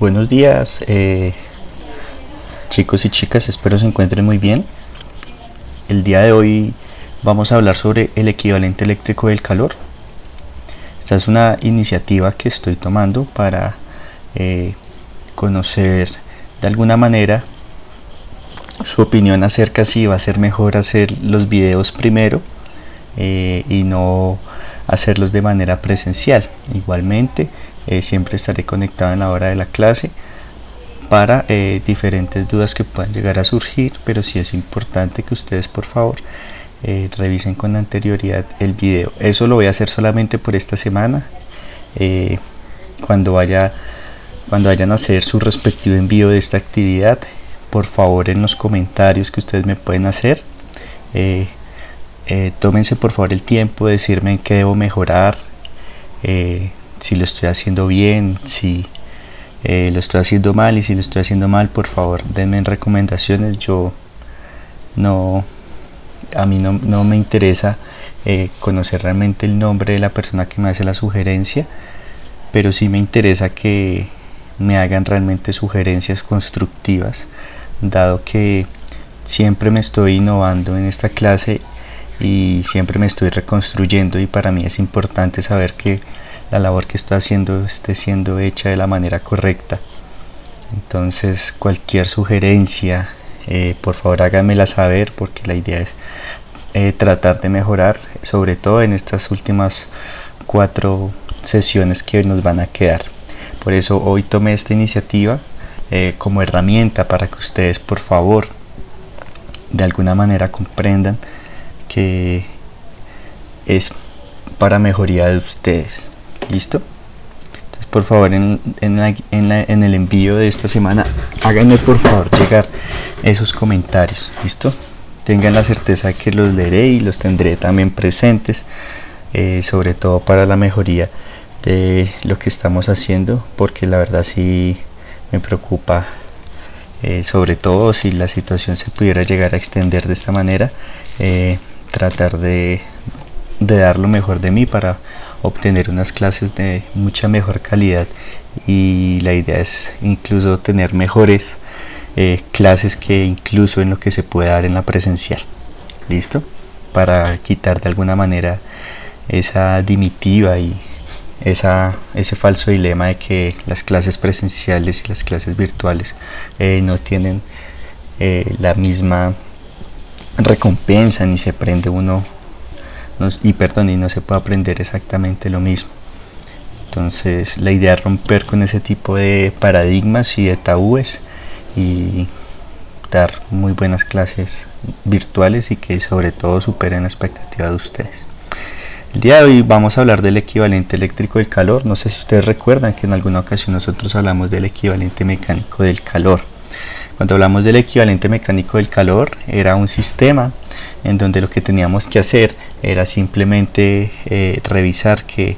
Buenos días, chicos y chicas, espero se encuentren muy bien. El día de hoy vamos a hablar sobre el equivalente eléctrico del calor. Esta es una iniciativa que estoy tomando para conocer de alguna manera su opinión acerca si va a ser mejor hacer los videos primero y no hacerlos de manera presencial. Igualmente, siempre estaré conectado en la hora de la clase para diferentes dudas que puedan llegar a surgir, pero sí es importante que ustedes por favor revisen con anterioridad el video. Eso lo voy a hacer solamente por esta semana. Cuando vayan a hacer su respectivo envío de esta actividad, por favor en los comentarios que ustedes me pueden hacer, tómense por favor el tiempo de decirme en qué debo mejorar, si lo estoy haciendo bien, si lo estoy haciendo mal, y si lo estoy haciendo mal, por favor denme recomendaciones. A mí no me interesa conocer realmente el nombre de la persona que me hace la sugerencia, pero sí me interesa que me hagan realmente sugerencias constructivas, dado que siempre me estoy innovando en esta clase y siempre me estoy reconstruyendo, y para mí es importante saber que la labor que estoy haciendo esté siendo hecha de la manera correcta. Entonces cualquier sugerencia, por favor háganmela saber, porque la idea es tratar de mejorar, sobre todo en estas últimas 4 sesiones que nos van a quedar. Por eso hoy tomé esta iniciativa como herramienta para que ustedes por favor de alguna manera comprendan que es para mejoría de ustedes. ¿Listo? Entonces por favor en el envío de esta semana háganme por favor llegar esos comentarios. ¿Listo? Tengan la certeza de que los leeré y los tendré también presentes, sobre todo para la mejoría de lo que estamos haciendo, porque la verdad sí me preocupa, sobre todo si la situación se pudiera llegar a extender de esta manera, tratar de dar lo mejor de mí para obtener unas clases de mucha mejor calidad, y la idea es incluso tener mejores clases que incluso en lo que se puede dar en la presencial. ¿Listo? Para quitar de alguna manera esa dimitiva y ese falso dilema de que las clases presenciales y las clases virtuales no tienen la misma recompensa, ni se aprende uno y no se puede aprender exactamente lo mismo. Entonces la idea es romper con ese tipo de paradigmas y de tabúes y dar muy buenas clases virtuales y que sobre todo superen la expectativa de ustedes. El día de hoy vamos a hablar del equivalente eléctrico del calor. No sé si ustedes recuerdan que en alguna ocasión nosotros hablamos del equivalente mecánico del calor. Cuando hablamos del equivalente mecánico del calor, era un sistema en donde lo que teníamos que hacer era simplemente revisar que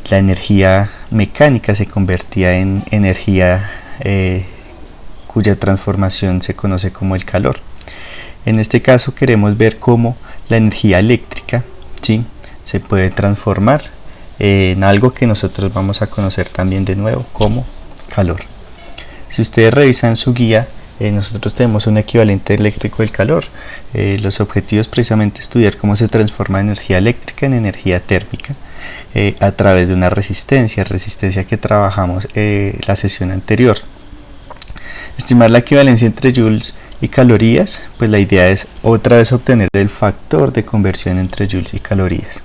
la energía mecánica se convertía en energía cuya transformación se conoce como el calor. En este caso queremos ver cómo la energía eléctrica, ¿sí?, se puede transformar en algo que nosotros vamos a conocer también de nuevo como calor. Si ustedes revisan su guía, nosotros tenemos un equivalente eléctrico del calor. Los objetivos precisamente estudiar cómo se transforma energía eléctrica en energía térmica a través de una resistencia que trabajamos la sesión anterior. Estimar la equivalencia entre joules y calorías, pues la idea es otra vez obtener el factor de conversión entre joules y calorías,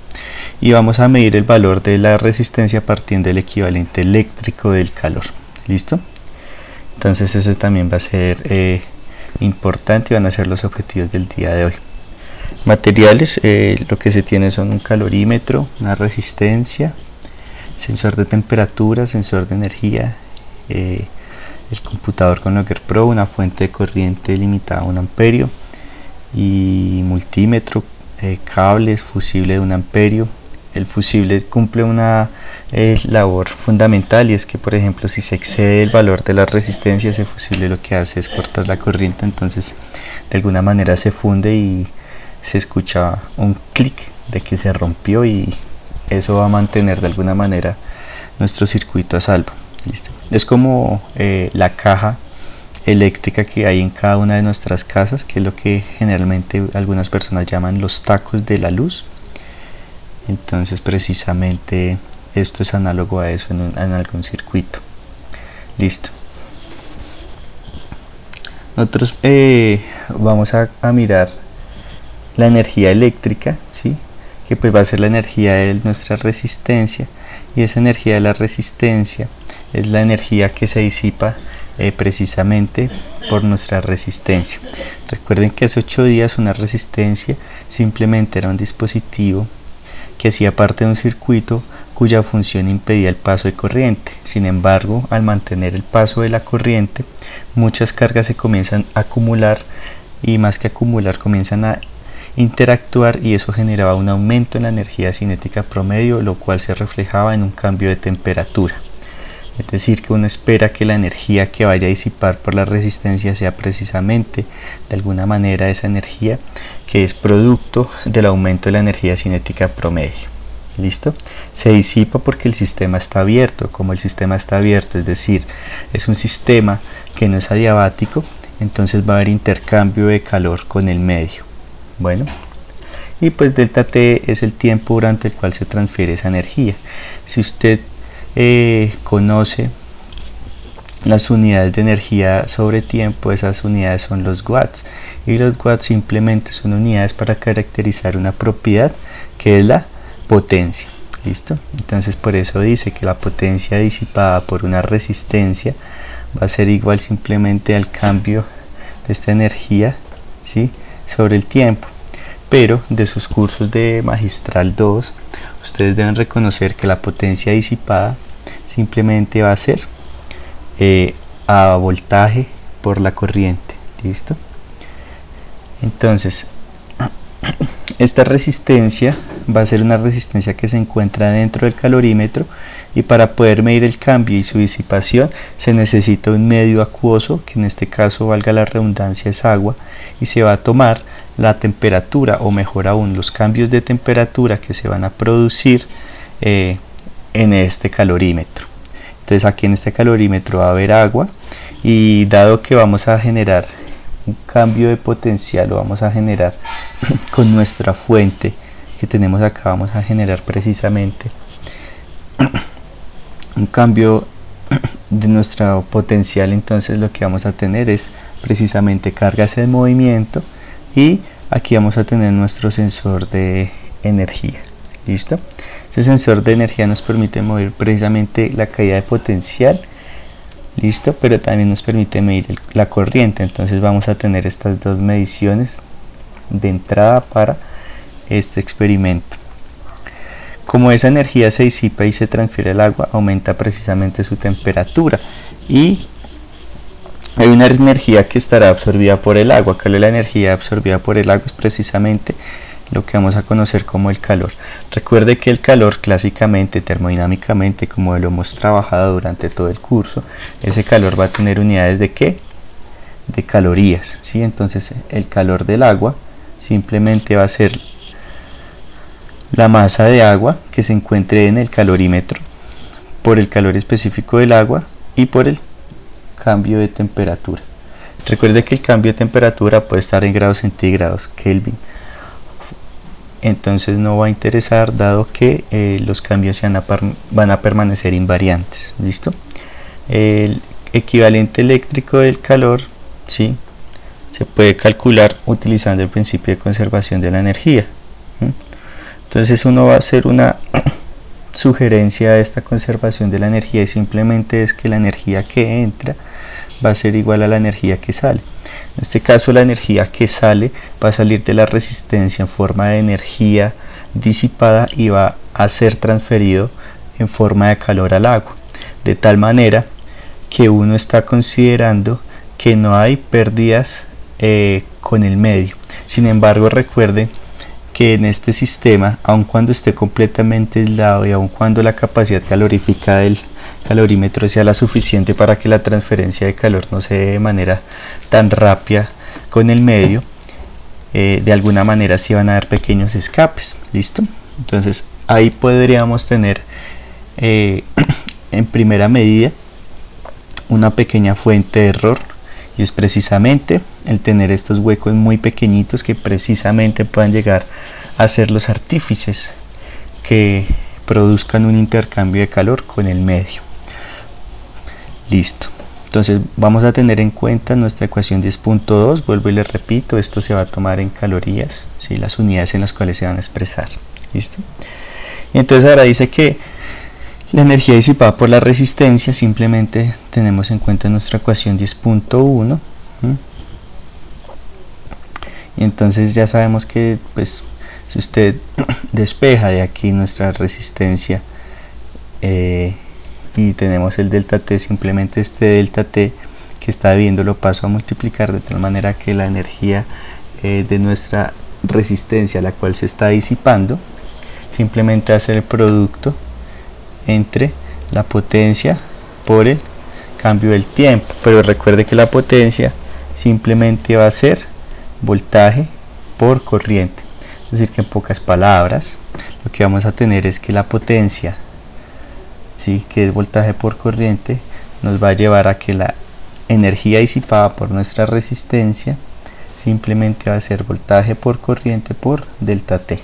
y vamos a medir el valor de la resistencia partiendo del equivalente eléctrico del calor. ¿Listo? Entonces ese también va a ser importante y van a ser los objetivos del día de hoy. Materiales, lo que se tiene son un calorímetro, una resistencia, sensor de temperatura, sensor de energía, el computador con Logger Pro, una fuente de corriente limitada a 1 amperio y multímetro, cables, fusible de 1 amperio. El fusible cumple una labor fundamental, y es que por ejemplo si se excede el valor de la resistencia, ese fusible lo que hace es cortar la corriente, entonces de alguna manera se funde y se escucha un clic de que se rompió, y eso va a mantener de alguna manera nuestro circuito a salvo. ¿Listo? Es como la caja eléctrica que hay en cada una de nuestras casas, que es lo que generalmente algunas personas llaman los tacos de la luz. Entonces precisamente esto es análogo a eso en algún circuito. Listo. Nosotros vamos a mirar la energía eléctrica, ¿sí? Que pues va a ser la energía de nuestra resistencia, y esa energía de la resistencia es la energía que se disipa precisamente por nuestra resistencia. Recuerden que hace 8 días una resistencia simplemente era un dispositivo que hacía parte de un circuito cuya función impedía el paso de corriente. Sin embargo, al mantener el paso de la corriente, muchas cargas se comienzan a acumular, y más que acumular comienzan a interactuar, y eso generaba un aumento en la energía cinética promedio, lo cual se reflejaba en un cambio de temperatura. Es decir, que uno espera que la energía que vaya a disipar por la resistencia sea precisamente de alguna manera esa energía que es producto del aumento de la energía cinética promedio. ¿Listo? Se disipa porque el sistema está abierto. Como el sistema está abierto, es decir, es un sistema que no es adiabático, entonces va a haber intercambio de calor con el medio. Bueno, y pues delta T es el tiempo durante el cual se transfiere esa energía. Si usted conoce las unidades de energía sobre tiempo, esas unidades son los watts, y los watts simplemente son unidades para caracterizar una propiedad que es la potencia. ¿Listo? Entonces por eso dice que la potencia disipada por una resistencia va a ser igual simplemente al cambio de esta energía, ¿sí?, sobre el tiempo. Pero de sus cursos de magistral 2, ustedes deben reconocer que la potencia disipada simplemente va a ser a voltaje por la corriente. ¿Listo? Entonces esta resistencia va a ser una resistencia que se encuentra dentro del calorímetro, y para poder medir el cambio y su disipación se necesita un medio acuoso, que en este caso, valga la redundancia, es agua, y se va a tomar la temperatura, o mejor aún, los cambios de temperatura que se van a producir en este calorímetro. Entonces aquí en este calorímetro va a haber agua, y dado que vamos a generar un cambio de potencial, lo vamos a generar con nuestra fuente que tenemos acá, vamos a generar precisamente un cambio de nuestro potencial. Entonces lo que vamos a tener es precisamente cargas en movimiento, y aquí vamos a tener nuestro sensor de energía. ¿Listo? Ese sensor de energía nos permite medir precisamente la caída de potencial. ¿Listo? Pero también nos permite medir la corriente. Entonces vamos a tener estas dos mediciones de entrada para este experimento. Como esa energía se disipa y se transfiere al agua, aumenta precisamente su temperatura, y hay una energía que estará absorbida por el agua. ¿Cuál es la energía absorbida por el agua? Es precisamente lo que vamos a conocer como el calor. Recuerde que el calor, clásicamente, termodinámicamente, como lo hemos trabajado durante todo el curso, ese calor va a tener unidades de ¿qué? De calorías, ¿sí? Entonces el calor del agua simplemente va a ser la masa de agua que se encuentre en el calorímetro por el calor específico del agua y por el cambio de temperatura. Recuerde que el cambio de temperatura puede estar en grados centígrados, Kelvin. Entonces no va a interesar, dado que los cambios van a permanecer invariantes. ¿Listo? El equivalente eléctrico del calor, ¿sí?, se puede calcular utilizando el principio de conservación de la energía. Entonces uno va a hacer una sugerencia a esta conservación de la energía, y simplemente es que la energía que entra va a ser igual a la energía que sale. En este caso, la energía que sale va a salir de la resistencia en forma de energía disipada, y va a ser transferido en forma de calor al agua, de tal manera que uno está considerando que no hay pérdidas con el medio. Sin embargo, recuerden que en este sistema, aun cuando esté completamente aislado y aun cuando la capacidad calorífica del calorímetro sea la suficiente para que la transferencia de calor no se dé de manera tan rápida con el medio, de alguna manera sí van a haber pequeños escapes. ¿Listo? Entonces ahí podríamos tener en primera medida una pequeña fuente de error, y es precisamente el tener estos huecos muy pequeñitos que precisamente puedan llegar a ser los artífices que produzcan un intercambio de calor con el medio. Listo. Entonces vamos a tener en cuenta nuestra ecuación 10.2, vuelvo y les repito, esto se va a tomar en calorías, ¿sí? Las unidades en las cuales se van a expresar. ¿Listo? Y entonces ahora dice que la energía disipada por la resistencia, simplemente tenemos en cuenta nuestra ecuación 10.1, y entonces ya sabemos que, pues, si usted despeja de aquí nuestra resistencia y tenemos el delta T, simplemente este delta T que está viendo lo paso a multiplicar de tal manera que la energía de nuestra resistencia, la cual se está disipando, simplemente hace el producto entre la potencia por el cambio del tiempo. Pero recuerde que la potencia simplemente va a ser voltaje por corriente, es decir, que en pocas palabras lo que vamos a tener es que la potencia, ¿sí?, que es voltaje por corriente, nos va a llevar a que la energía disipada por nuestra resistencia simplemente va a ser voltaje por corriente por delta T.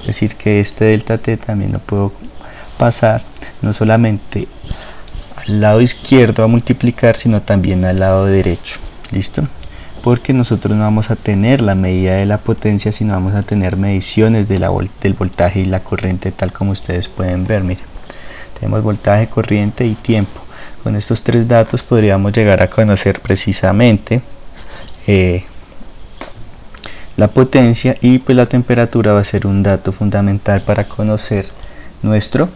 Es decir, que este delta T también lo puedo pasar no solamente al lado izquierdo a multiplicar, sino también al lado derecho. ¿Listo? Porque nosotros no vamos a tener la medida de la potencia, sino vamos a tener mediciones de del voltaje y la corriente, tal como ustedes pueden ver. Miren, tenemos voltaje, corriente y tiempo. Con estos tres datos podríamos llegar a conocer precisamente la potencia, y pues la temperatura va a ser un dato fundamental para conocer nuestro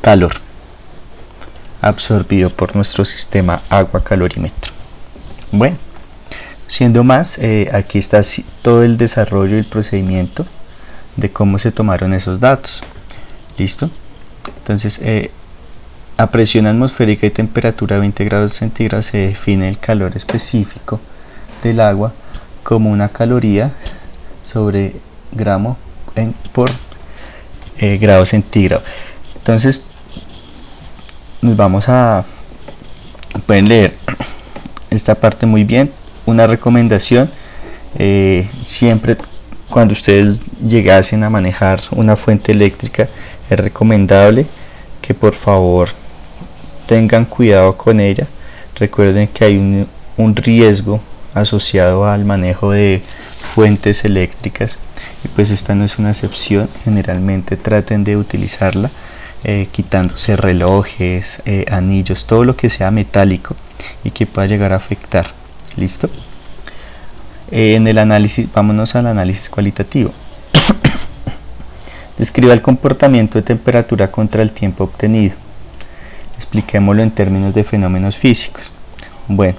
calor absorbido por nuestro sistema agua-calorímetro. Bueno, siendo más, aquí está todo el desarrollo y el procedimiento de cómo se tomaron esos datos. ¿Listo? Entonces, a presión atmosférica y temperatura 20 grados centígrados se define el calor específico del agua como una caloría sobre gramo por grado centígrado. Entonces nos vamos a, pueden leer esta parte muy bien. Una recomendación, siempre cuando ustedes llegasen a manejar una fuente eléctrica, es recomendable que por favor tengan cuidado con ella. Recuerden que hay un riesgo asociado al manejo de fuentes eléctricas, y pues esta no es una excepción. Generalmente traten de utilizarla quitándose relojes, anillos, todo lo que sea metálico y que pueda llegar a afectar. ¿Listo? En el análisis, vámonos al análisis cualitativo. Describa el comportamiento de temperatura contra el tiempo obtenido. Expliquémoslo en términos de fenómenos físicos. Bueno,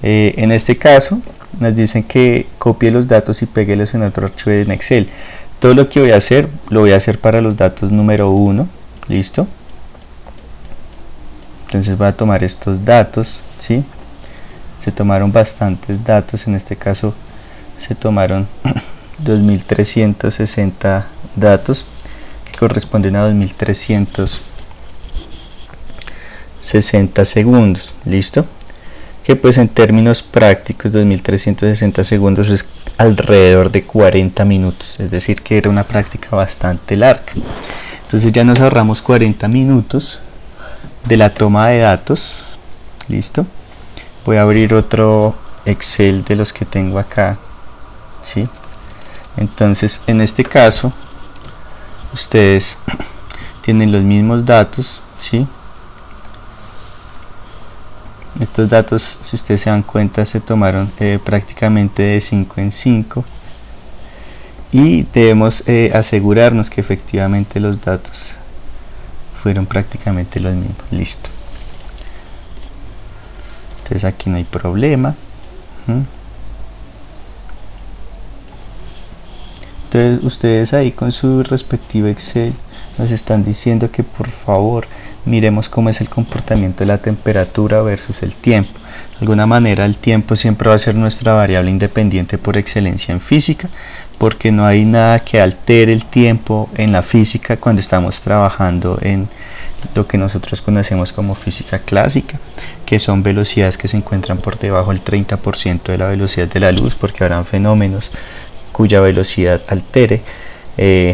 en este caso nos dicen que copie los datos y péguelos en otro archivo en Excel. Todo lo que voy a hacer, lo voy a hacer para los datos número 1. ¿Listo? Entonces voy a tomar estos datos, ¿sí? Se tomaron bastantes datos, en este caso se tomaron 2360 datos que corresponden a 2360 segundos. ¿Listo? Que pues en términos prácticos 2360 segundos es alrededor de 40 minutos, es decir que era una práctica bastante larga. Entonces ya nos ahorramos 40 minutos de la toma de datos. ¿Listo? Voy a abrir otro Excel de los que tengo acá, ¿sí? Entonces en este caso ustedes tienen los mismos datos, ¿sí? Estos datos, si ustedes se dan cuenta, se tomaron prácticamente de 5 en 5, y debemos asegurarnos que efectivamente los datos fueron prácticamente los mismos. Listo. Entonces aquí no hay problema. Entonces ustedes ahí con su respectivo Excel nos están diciendo que por favor miremos cómo es el comportamiento de la temperatura versus el tiempo. De alguna manera el tiempo siempre va a ser nuestra variable independiente por excelencia en física, porque no hay nada que altere el tiempo en la física cuando estamos trabajando en lo que nosotros conocemos como física clásica, que son velocidades que se encuentran por debajo del 30% de la velocidad de la luz, porque habrán fenómenos cuya velocidad altere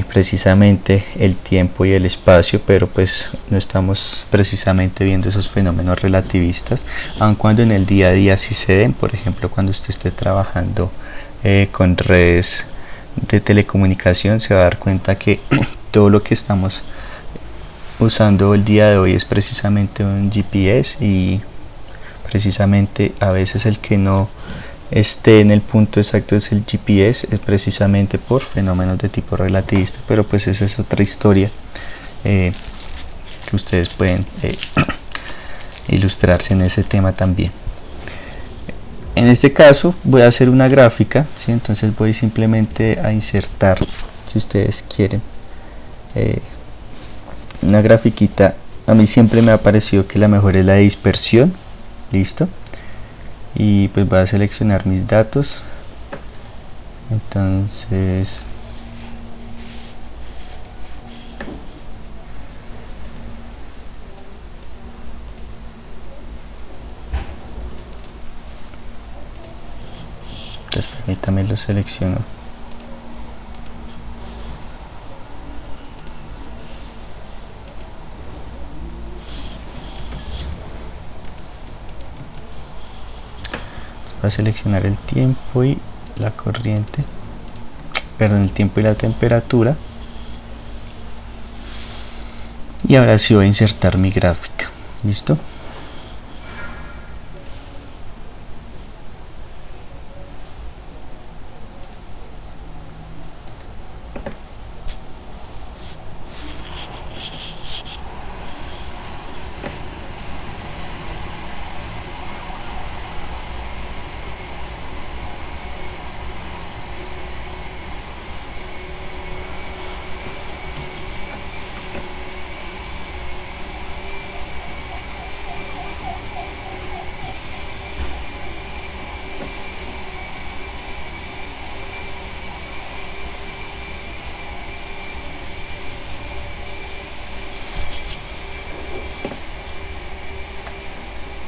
precisamente el tiempo y el espacio, pero pues no estamos precisamente viendo esos fenómenos relativistas, aun cuando en el día a día sí se den. Por ejemplo, cuando usted esté trabajando con redes de telecomunicación, se va a dar cuenta que todo lo que estamos usando el día de hoy es precisamente un GPS, y precisamente a veces el que no esté en el punto exacto es el GPS, es precisamente por fenómenos de tipo relativista, pero pues esa es otra historia que ustedes pueden ilustrarse en ese tema también. En este caso voy a hacer una gráfica, ¿sí? Entonces voy simplemente a insertar, si ustedes quieren, una grafiquita. A mí siempre me ha parecido que la mejor es la de dispersión. Listo. Y pues voy a seleccionar mis datos. Entonces permítame, lo selecciono. Voy a seleccionar el tiempo y la corriente, perdón, el tiempo y la temperatura, y ahora sí voy a insertar mi gráfica. Listo.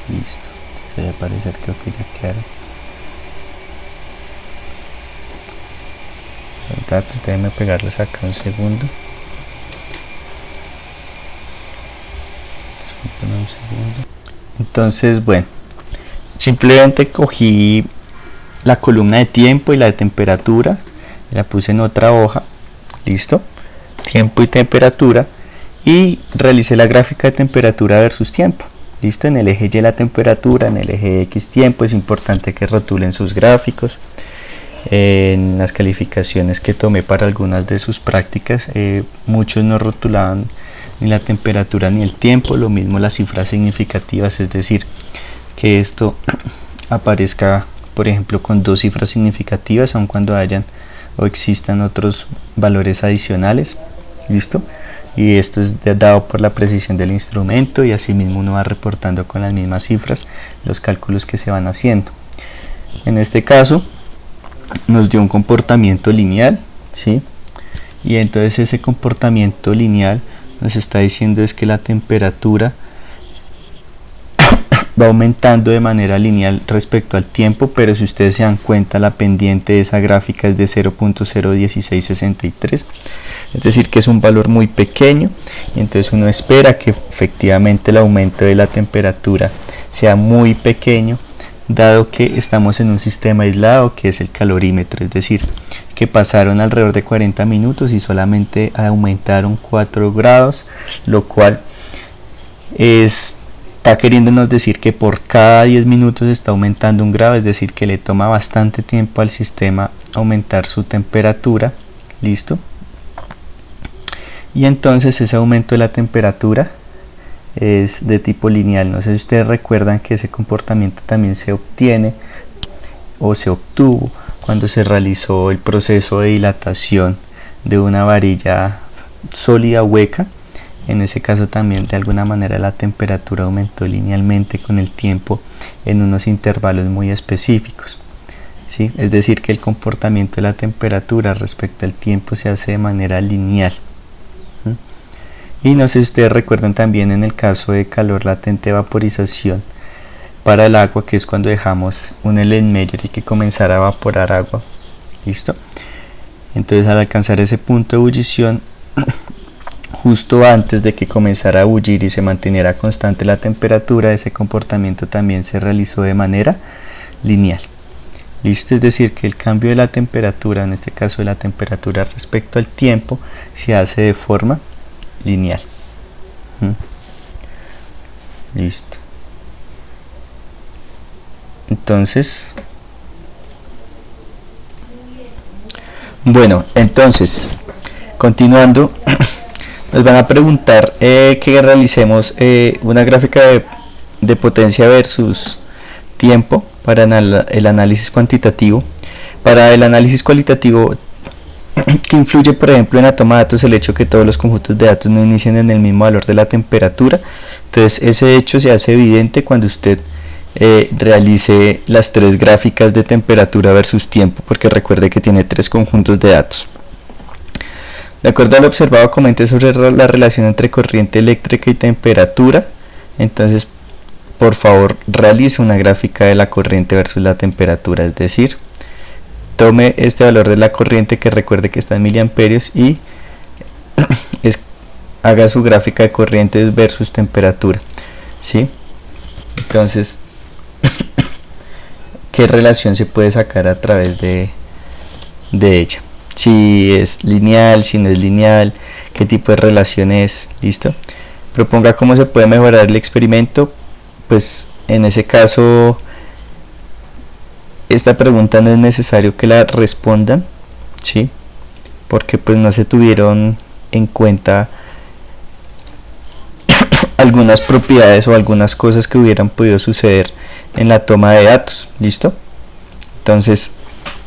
Listo, se debe aparecer, creo que ya quedaron los datos. Déjenme pegarlos acá un segundo. Disculpen un segundo. Entonces, bueno, simplemente cogí la columna de tiempo y la de temperatura, la puse en otra hoja. Listo, tiempo y temperatura, y realicé la gráfica de temperatura versus tiempo. Listo, en el eje Y la temperatura, en el eje X tiempo. Es importante que rotulen sus gráficos. En las calificaciones que tomé para algunas de sus prácticas, muchos no rotulaban ni la temperatura ni el tiempo, lo mismo las cifras significativas, es decir, que esto aparezca, por ejemplo, con dos cifras significativas, aun cuando hayan o existan otros valores adicionales. Listo. Y esto es dado por la precisión del instrumento, y asimismo uno va reportando con las mismas cifras los cálculos que se van haciendo. En este caso nos dio un comportamiento lineal, ¿sí? Y entonces ese comportamiento lineal nos está diciendo es que la temperatura va aumentando de manera lineal respecto al tiempo, pero si ustedes se dan cuenta, la pendiente de esa gráfica es de 0.01663, es decir que es un valor muy pequeño, y entonces uno espera que efectivamente el aumento de la temperatura sea muy pequeño, dado que estamos en un sistema aislado que es el calorímetro, es decir, que pasaron alrededor de 40 minutos y solamente aumentaron 4 grados, lo cual está queriéndonos decir que por cada 10 minutos está aumentando un grado, es decir que le toma bastante tiempo al sistema aumentar su temperatura. Listo. Y entonces ese aumento de la temperatura es de tipo lineal. No sé si ustedes recuerdan que ese comportamiento también se obtiene o se obtuvo cuando se realizó el proceso de dilatación de una varilla sólida hueca. En ese caso también de alguna manera la temperatura aumentó linealmente con el tiempo en unos intervalos muy específicos, ¿sí? Es decir que el comportamiento de la temperatura respecto al tiempo se hace de manera lineal. Y no sé si ustedes recuerdan también en el caso de calor latente de vaporización para el agua, que es cuando dejamos un Erlenmeyer y que comenzara a evaporar agua. ¿Listo? Entonces al alcanzar ese punto de ebullición, justo antes de que comenzara a bullir y se manteniera constante la temperatura, ese comportamiento también se realizó de manera lineal. ¿Listo? Es decir, que el cambio de la temperatura, en este caso de la temperatura respecto al tiempo, se hace de forma lineal. Listo. Entonces, bueno, entonces, continuando, nos van a preguntar que realicemos una gráfica de potencia versus tiempo para el análisis cuantitativo. Para el análisis cualitativo, que influye por ejemplo en la toma de datos el hecho que todos los conjuntos de datos no inician en el mismo valor de la temperatura. Entonces ese hecho se hace evidente cuando usted realice las tres gráficas de temperatura versus tiempo, porque recuerde que tiene tres conjuntos de datos. De acuerdo a lo observado, comente sobre la relación entre corriente eléctrica y temperatura. Entonces, por favor, realice una gráfica de la corriente versus la temperatura, es decir, tome este valor de la corriente, que recuerde que está en miliamperios, y haga su gráfica de corriente versus temperatura, ¿sí? Entonces, ¿qué relación se puede sacar a través de ella? Si es lineal, si no es lineal, qué tipo de relación es. ¿Listo? Proponga cómo se puede mejorar el experimento. Pues en ese caso, esta pregunta no es necesario que la respondan, ¿sí? Porque pues no se tuvieron en cuenta algunas propiedades o algunas cosas que hubieran podido suceder en la toma de datos. ¿Listo? Entonces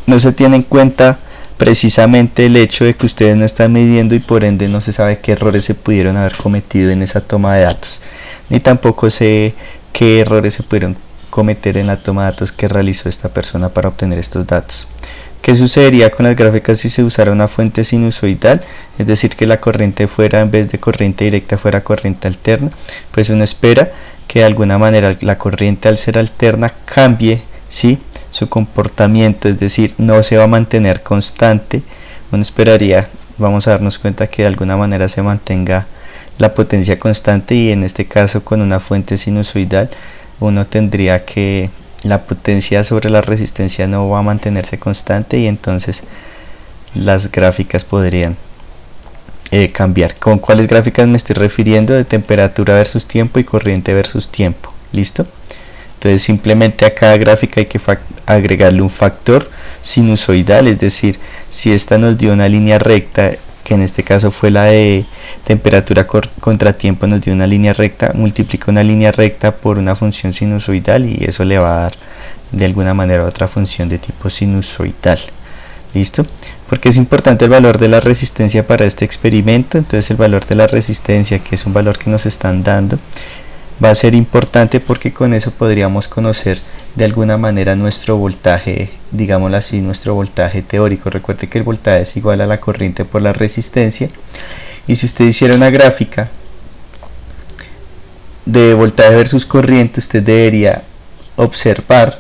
no se tiene en cuenta precisamente el hecho de que ustedes no están midiendo y por ende no se sabe qué errores se pudieron haber cometido en esa toma de datos, ni tampoco sé qué errores se pudieron cometer en la toma de datos que realizó esta persona para obtener estos datos. ¿Qué sucedería con las gráficas si se usara una fuente sinusoidal? Es decir, que la corriente fuera, en vez de corriente directa, fuera corriente alterna. Pues uno espera que de alguna manera la corriente, al ser alterna, cambie, ¿sí?, su comportamiento, es decir, no se va a mantener constante. Uno esperaría, vamos a darnos cuenta, que de alguna manera se mantenga la potencia constante, y en este caso con una fuente sinusoidal uno tendría que la potencia sobre la resistencia no va a mantenerse constante, y entonces las gráficas podrían cambiar. ¿Con cuáles gráficas me estoy refiriendo? De temperatura versus tiempo y corriente versus tiempo. ¿Listo? Entonces simplemente a cada gráfica hay que agregarle un factor sinusoidal, es decir, si esta nos dio una línea recta, que en este caso fue la de temperatura contra tiempo, nos dio una línea recta, multiplica una línea recta por una función sinusoidal y eso le va a dar de alguna manera otra función de tipo sinusoidal. ¿Listo? Porque es importante el valor de la resistencia para este experimento. Entonces el valor de la resistencia, que es un valor que nos están dando, va a ser importante porque con eso podríamos conocer de alguna manera nuestro voltaje, digámoslo así, nuestro voltaje teórico. Recuerde que el voltaje es igual a la corriente por la resistencia, y si usted hiciera una gráfica de voltaje versus corriente, usted debería observar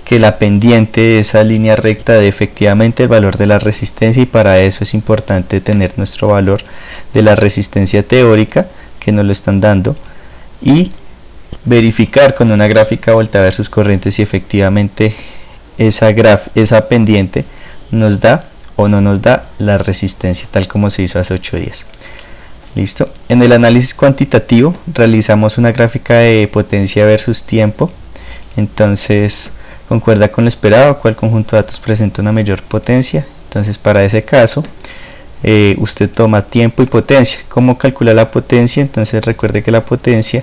que la pendiente de esa línea recta de efectivamente el valor de la resistencia, y para eso es importante tener nuestro valor de la resistencia teórica que nos lo están dando, y verificar con una gráfica voltaje versus corriente si efectivamente esa pendiente nos da o no nos da la resistencia, tal como se hizo hace 8 días. ¿Listo? En el análisis cuantitativo realizamos una gráfica de potencia versus tiempo. Entonces concuerda con lo esperado, cuál conjunto de datos presenta una mayor potencia. Entonces para ese caso usted toma tiempo y potencia. ¿Cómo calcula la potencia? Entonces recuerde que la potencia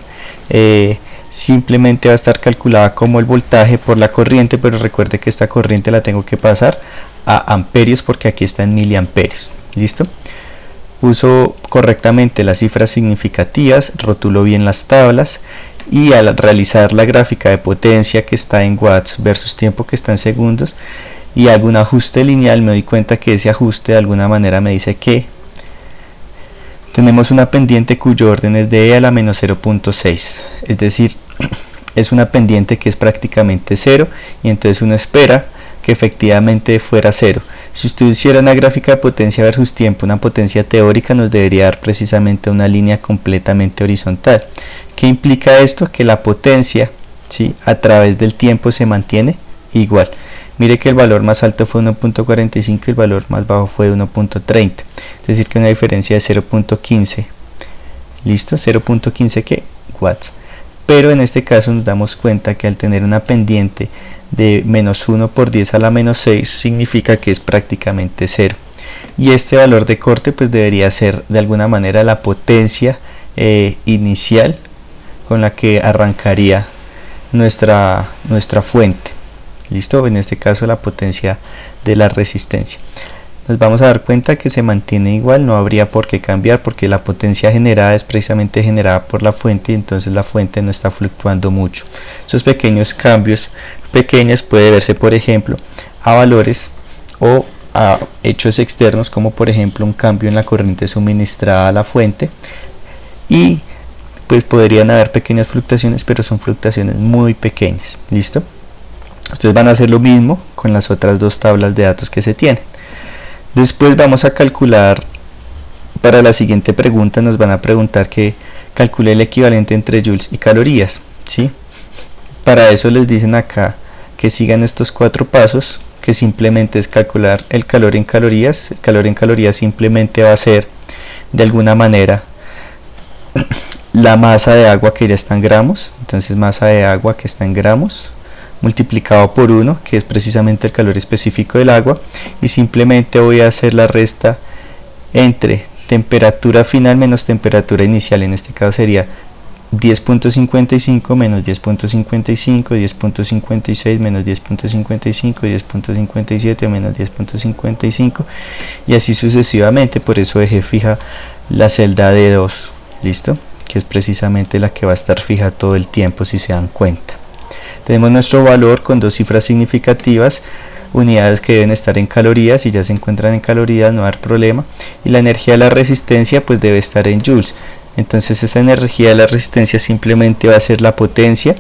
simplemente va a estar calculada como el voltaje por la corriente, pero recuerde que esta corriente la tengo que pasar a amperios porque aquí está en miliamperios. ¿Listo? Uso correctamente las cifras significativas, rotulo bien las tablas, y al realizar la gráfica de potencia, que está en watts, versus tiempo, que está en segundos, y hago un ajuste lineal, me doy cuenta que ese ajuste de alguna manera me dice que tenemos una pendiente cuyo orden es de E a la menos 0.6, es decir, es una pendiente que es prácticamente cero, y entonces uno espera que efectivamente fuera cero. Si usted hiciera una gráfica de potencia versus tiempo, una potencia teórica, nos debería dar precisamente una línea completamente horizontal. ¿Qué implica esto? Que la potencia, ¿sí?, a través del tiempo se mantiene igual. Mire que el valor más alto fue 1.45 y el valor más bajo fue 1.30, es decir que una diferencia de 0.15, listo, 0.15 ¿qué? Watts. Pero en este caso nos damos cuenta que al tener una pendiente de menos 1 por 10 a la menos 6 significa que es prácticamente 0, y este valor de corte pues debería ser de alguna manera la potencia inicial con la que arrancaría nuestra fuente. Listo, en este caso la potencia de la resistencia. Nos vamos a dar cuenta que se mantiene igual, no habría por qué cambiar porque la potencia generada es precisamente generada por la fuente, y entonces la fuente no está fluctuando mucho. Esos pequeños cambios pequeños puede verse por ejemplo a valores o a hechos externos, como por ejemplo un cambio en la corriente suministrada a la fuente, y pues podrían haber pequeñas fluctuaciones, pero son fluctuaciones muy pequeñas. Listo. Ustedes van a hacer lo mismo con las otras dos tablas de datos que se tienen. Después vamos a calcular, para la siguiente pregunta nos van a preguntar que calcule el equivalente entre joules y calorías, ¿sí? Para eso les dicen acá que sigan estos 4 pasos, que simplemente es calcular el calor en calorías. El calor en calorías simplemente va a ser de alguna manera la masa de agua que ya está en gramos, entonces masa de agua que está en gramos multiplicado por 1, que es precisamente el calor específico del agua, y simplemente voy a hacer la resta entre temperatura final menos temperatura inicial. En este caso sería 10.55 menos 10.55, 10.56 menos 10.55, 10.57 menos 10.55, y así sucesivamente. Por eso dejé fija la celda de 2, listo, que es precisamente la que va a estar fija todo el tiempo, si se dan cuenta. Tenemos nuestro valor con 2 cifras significativas, unidades que deben estar en calorías, y ya se encuentran en calorías, no va a haber problema, y la energía de la resistencia pues debe estar en joules. Entonces esa energía de la resistencia simplemente va a ser la potencia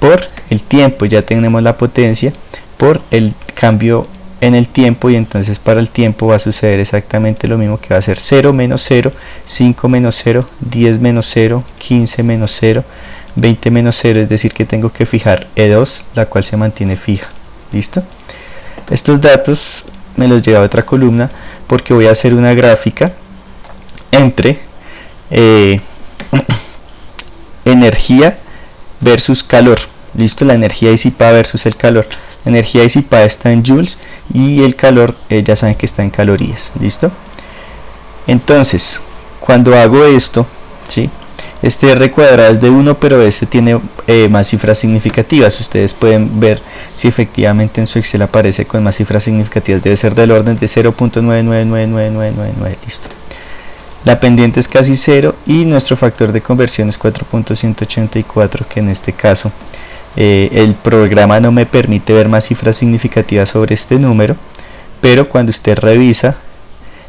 por el tiempo. Ya tenemos la potencia por el cambio en el tiempo, y entonces para el tiempo va a suceder exactamente lo mismo, que va a ser 0 menos 0, 5 menos 0, 10 menos 0, 15 menos 0, 20 menos 0, es decir que tengo que fijar E2, la cual se mantiene fija. ¿Listo? Estos datos me los llevo a otra columna porque voy a hacer una gráfica entre energía versus calor. ¿Listo? La energía disipada versus el calor. La energía disipada está en joules y el calor ya saben que está en calorías. ¿Listo? Entonces, cuando hago esto, ¿sí?, este R cuadrado es de 1, pero este tiene más cifras significativas. Ustedes pueden ver si efectivamente en su Excel aparece con más cifras significativas. Debe ser del orden de 0.999999. Listo. La pendiente es casi 0 y nuestro factor de conversión es 4.184, que en este caso el programa no me permite ver más cifras significativas sobre este número, pero cuando usted revisa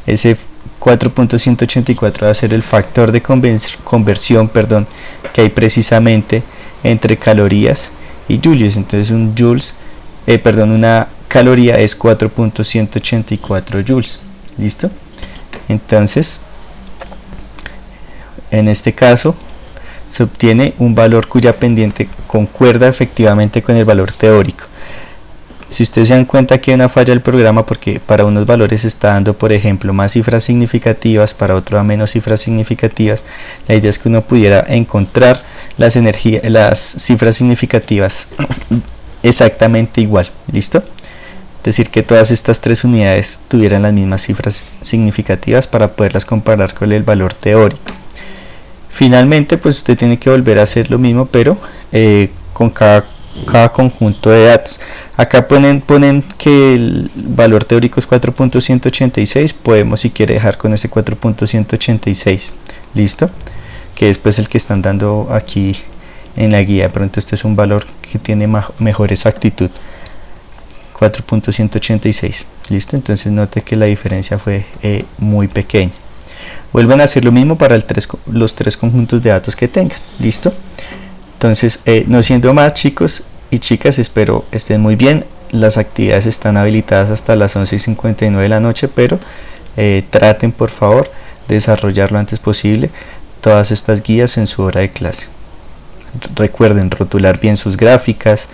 ese 4.184 va a ser el factor de conversión, que hay precisamente entre calorías y joules. Entonces una caloría es 4.184 joules. ¿Listo? Entonces en este caso se obtiene un valor cuya pendiente concuerda efectivamente con el valor teórico. Si ustedes se dan cuenta que hay una falla del programa, porque para unos valores está dando, por ejemplo, más cifras significativas, para otro a menos cifras significativas. La idea es que uno pudiera encontrar las cifras significativas exactamente igual. ¿Listo? Es decir, que todas estas 3 unidades tuvieran las mismas cifras significativas para poderlas comparar con el valor teórico. Finalmente, pues usted tiene que volver a hacer lo mismo, pero con cada conjunto de datos. Acá ponen que el valor teórico es 4.186, podemos si quiere dejar con ese 4.186, listo, que es pues el que están dando aquí en la guía. De pronto este es un valor que tiene mejor exactitud, 4.186, listo. Entonces note que la diferencia fue muy pequeña. Vuelvan a hacer lo mismo para los tres conjuntos de datos que tengan. ¿Listo? Entonces, no siendo más, chicos y chicas, espero estén muy bien. Las actividades están habilitadas hasta las 11:59 de la noche, pero traten por favor de desarrollar lo antes posible todas estas guías en su hora de clase. Recuerden rotular bien sus gráficas,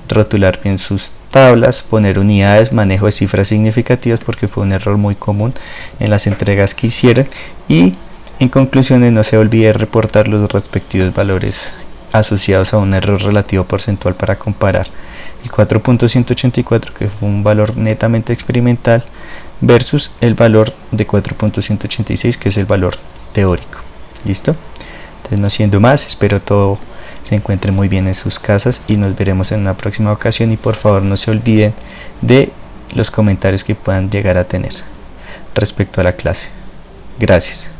rotular bien sus tablas, poner unidades, manejo de cifras significativas, porque fue un error muy común en las entregas que hicieron. Y en conclusiones, no se olvide reportar los respectivos valores asociados a un error relativo porcentual para comparar el 4.184, que fue un valor netamente experimental, versus el valor de 4.186, que es el valor teórico. ¿Listo? Entonces, no siendo más, espero todo se encuentren muy bien en sus casas y nos veremos en una próxima ocasión. Y por favor no se olviden de los comentarios que puedan llegar a tener respecto a la clase. Gracias.